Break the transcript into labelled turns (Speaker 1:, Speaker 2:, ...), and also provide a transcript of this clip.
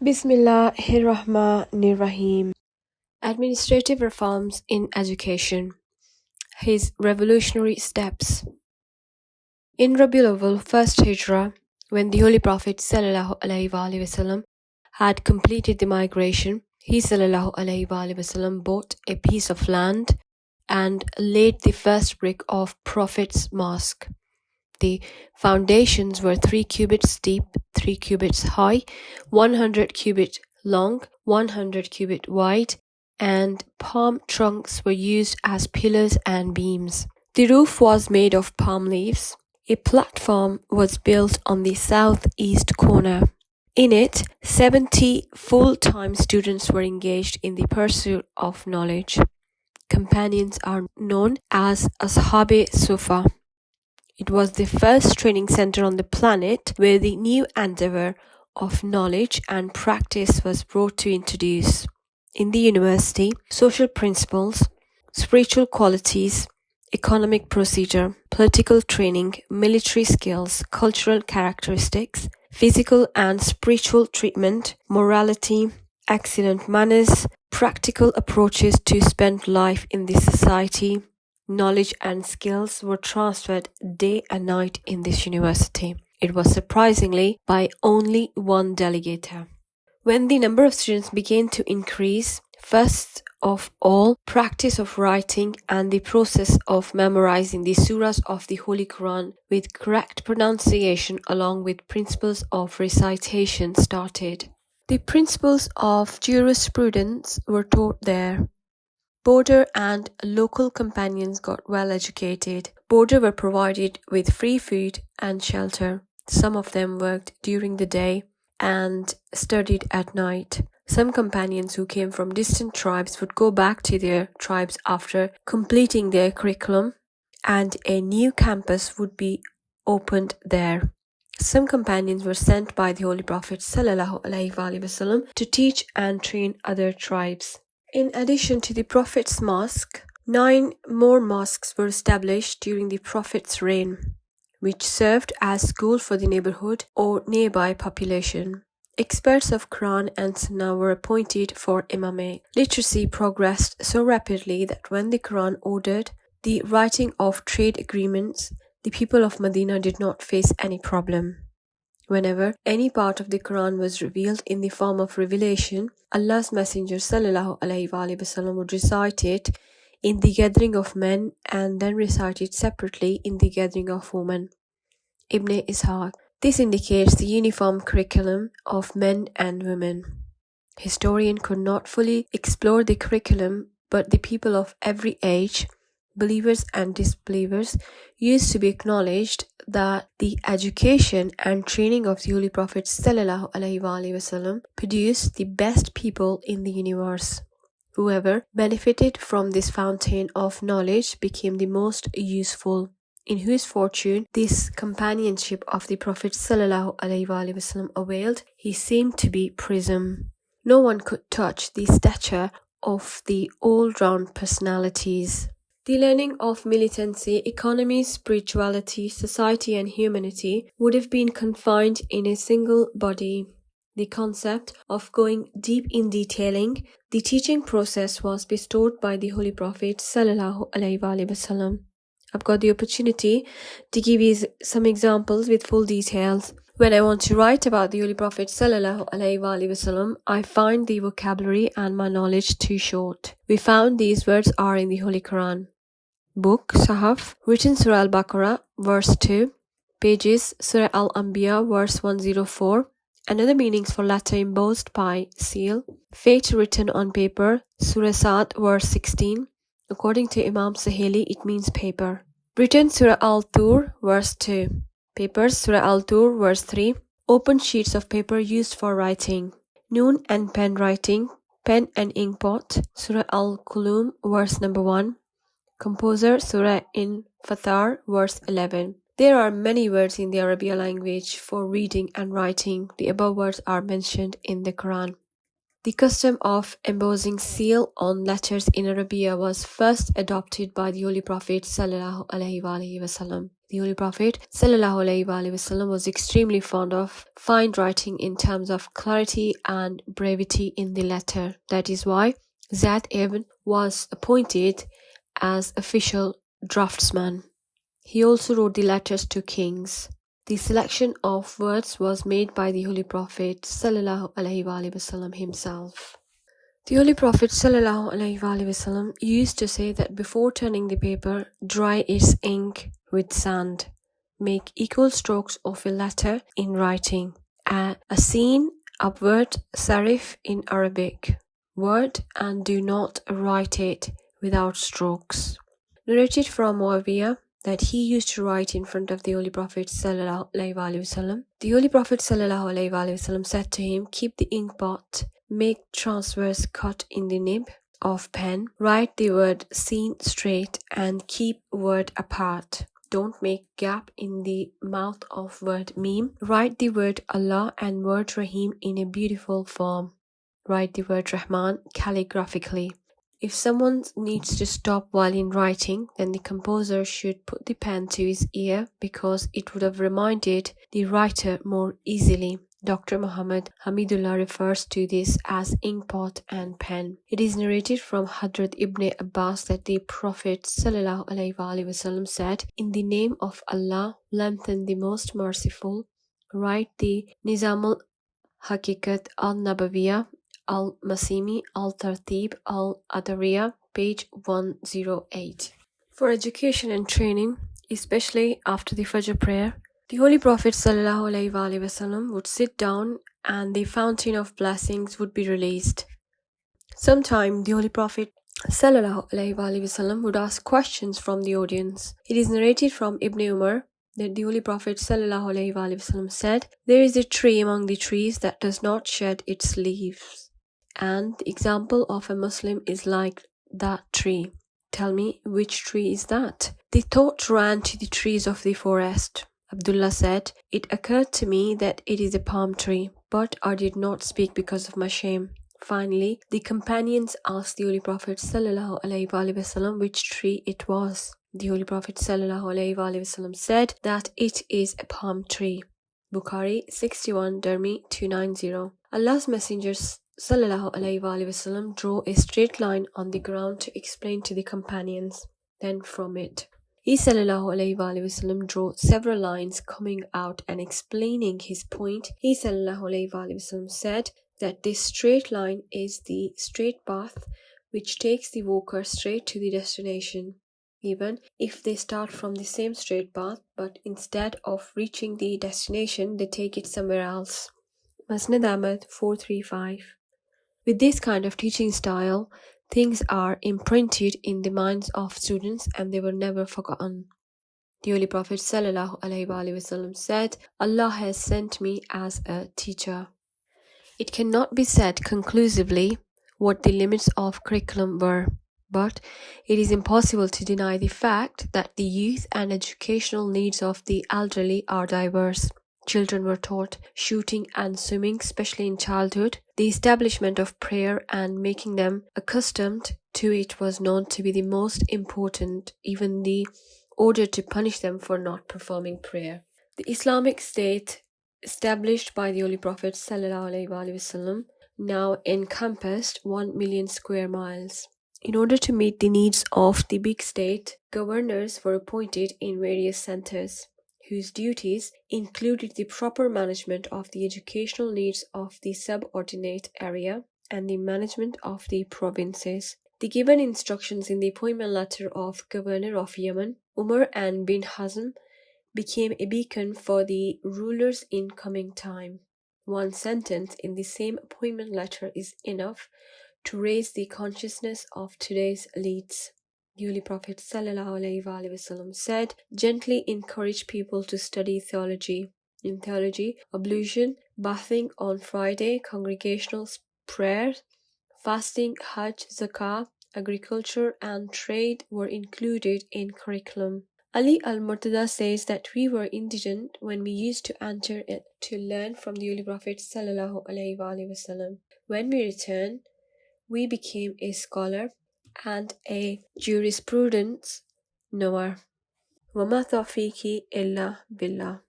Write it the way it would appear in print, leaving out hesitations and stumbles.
Speaker 1: Bismillahirrahmanirrahim. Administrative reforms in education. His revolutionary steps. In Rabiul Awwal, first Hijrah, when the Holy Prophet ﷺ had completed the migration, he ﷺ bought a piece of land and laid the first brick of Prophet's mosque. The foundations were 3 cubits deep, 3 cubits high, 100 cubits long, 100 cubits wide, and palm trunks were used as pillars and beams. The roof was made of palm leaves. A platform was built on the southeast corner. In it, 70 full-time students were engaged in the pursuit of knowledge. Companions are known as Ashab-e-Suffah. It was the first training center on the planet where the new endeavor of knowledge and practice was brought to introduce. In the university, social principles, spiritual qualities, economic procedure, political training, military skills, cultural characteristics, physical and spiritual treatment, morality, excellent manners, practical approaches to spend life in this society, knowledge and skills were transferred day and night in this university. It was surprisingly by only one delegator. When the number of students began to increase, first of all, practice of writing and the process of memorizing the surahs of the Holy Quran with correct pronunciation along with principles of recitation started. The principles of jurisprudence were taught there. Boarder and local companions got well educated. Boarder were provided with free food and shelter. Some of them worked during the day and studied at night. Some companions who came from distant tribes would go back to their tribes after completing their curriculum, and a new campus would be opened there. Some companions were sent by the Holy Prophet ﷺ to teach and train other tribes. In addition to the Prophet's mosque, 9 more mosques were established during the Prophet's reign, which served as school for the neighborhood or nearby population. Experts of Quran and Sunnah were appointed for imamate. Literacy progressed so rapidly that when the Quran ordered the writing of trade agreements, the people of Madinah did not face any problem. Whenever any part of the Quran was revealed in the form of revelation, Allah's Messenger ﷺ would recite it in the gathering of men and then recite it separately in the gathering of women. Ibn Ishaq. This indicates the uniform curriculum of men and women. Historian could not fully explore the curriculum, but the people of every age, believers and disbelievers, used to be acknowledged that the education and training of the Holy Prophet ﷺ produced the best people in the universe. Whoever benefited from this fountain of knowledge became the most useful. In whose fortune this companionship of the Prophet ﷺ availed, he seemed to be prism. No one could touch the stature of the all-round personalities. The learning of militancy, economy, spirituality, society and humanity would have been confined in a single body. The concept of going deep in detailing the teaching process was bestowed by the Holy Prophet ﷺ. I've got the opportunity to give you some examples with full details. When I want to write about the Holy Prophet ﷺ, I find the vocabulary and my knowledge too short. We found these words are in the Holy Quran. Book, Sahaf, written Surah Al-Baqarah, verse 2, pages, Surah Al-Anbiya, verse 104, another meanings for letter embossed by seal, fate written on paper, Surah Sa'd, verse 16, according to Imam Saheli, it means paper. Written Surah Al-Tur, verse 2, papers, Surah Al-Tur, verse 3, open sheets of paper used for writing, noon and pen writing, pen and ink pot, Surah Al-Qulum, verse number 1, composer, Surah In-Fatar, verse 11. There are many words in the Arabic language for reading and writing. The above words are mentioned in the Quran. The custom of embossing seal on letters in Arabia was first adopted by the Holy Prophet ﷺ. The Holy Prophet ﷺ was extremely fond of fine writing in terms of clarity and brevity in the letter. That is why Zayd ibn was appointed as official draftsman. He also wrote the letters to kings. The selection of words was made by the Holy Prophet ﷺ himself. The Holy Prophet ﷺ used to say that before turning the paper, dry its ink with sand. Make equal strokes of a letter in writing. A sin, upward, serif in Arabic word, and do not write it without strokes. Narrated from Muawiyah that he used to write in front of the Holy Prophet ﷺ. The Holy Prophet ﷺ said to him, keep the ink pot, make transverse cut in the nib of pen, write the word seen straight and keep word apart. Don't make gap in the mouth of word meme. Write the word Allah and word Rahim in a beautiful form. Write the word Rahman calligraphically. If someone needs to stop while in writing, then the composer should put the pen to his ear because it would have reminded the writer more easily. Dr. Muhammad Hamidullah refers to this as inkpot and pen. It is narrated from Hadrat Ibn Abbas that the Prophet ﷺ said, in the name of Allah, lengthen the most merciful, write the Nizam al-Hakikat al-Nabawiyah Al-Masimi Al-Tartib Al-Adariya, page 108. For education and training, especially after the Fajr prayer, the Holy Prophet ﷺ would sit down and the fountain of blessings would be released. Sometime the Holy Prophet ﷺ would ask questions from the audience. It is narrated from Ibn Umar that the Holy Prophet ﷺ said, there is a tree among the trees that does not shed its leaves. And the example of a Muslim is like that tree. Tell me, which tree is that? The thought ran to the trees of the forest. Abdullah said, it occurred to me that it is a palm tree, but I did not speak because of my shame. Finally, the companions asked the Holy Prophet ﷺ which tree it was. The Holy Prophet ﷺ said that it is a palm tree. Bukhari 61 Darmi 290. Allah's messengers ﷺ drew a straight line on the ground to explain to the companions. Then from it, he ﷺ drew several lines coming out and explaining his point. He ﷺ said that this straight line is the straight path which takes the walker straight to the destination, even if they start from the same straight path, but instead of reaching the destination, they take it somewhere else. Musnad Ahmad 435. With this kind of teaching style, things are imprinted in the minds of students and they were never forgotten. The Holy Prophet ﷺ said, Allah has sent me as a teacher. It cannot be said conclusively what the limits of curriculum were, but it is impossible to deny the fact that the youth and educational needs of the elderly are diverse. Children were taught shooting and swimming, especially in childhood. The establishment of prayer and making them accustomed to it was known to be the most important, even the order to punish them for not performing prayer. The Islamic State, established by the Holy Prophet ﷺ, now encompassed 1 million square miles. In order to meet the needs of the big state, governors were appointed in various centers, whose duties included the proper management of the educational needs of the subordinate area and the management of the provinces. The given instructions in the appointment letter of Governor of Yemen, Umar and bin Hazm, became a beacon for the rulers in coming time. One sentence in the same appointment letter is enough to raise the consciousness of today's elites. The Holy Prophet ﷺ said, gently encourage people to study theology. In theology, ablution, bathing on Friday, congregational prayer, fasting, Hajj, Zakah, agriculture, and trade were included in curriculum. Ali al-Murtada says that we were indigent when we used to enter it to learn from the Holy Prophet ﷺ. When we returned, we became a scholar and a jurisprudence knower. وَمَا تَوْفِيقِي إِلَّا بِاللَّهِ.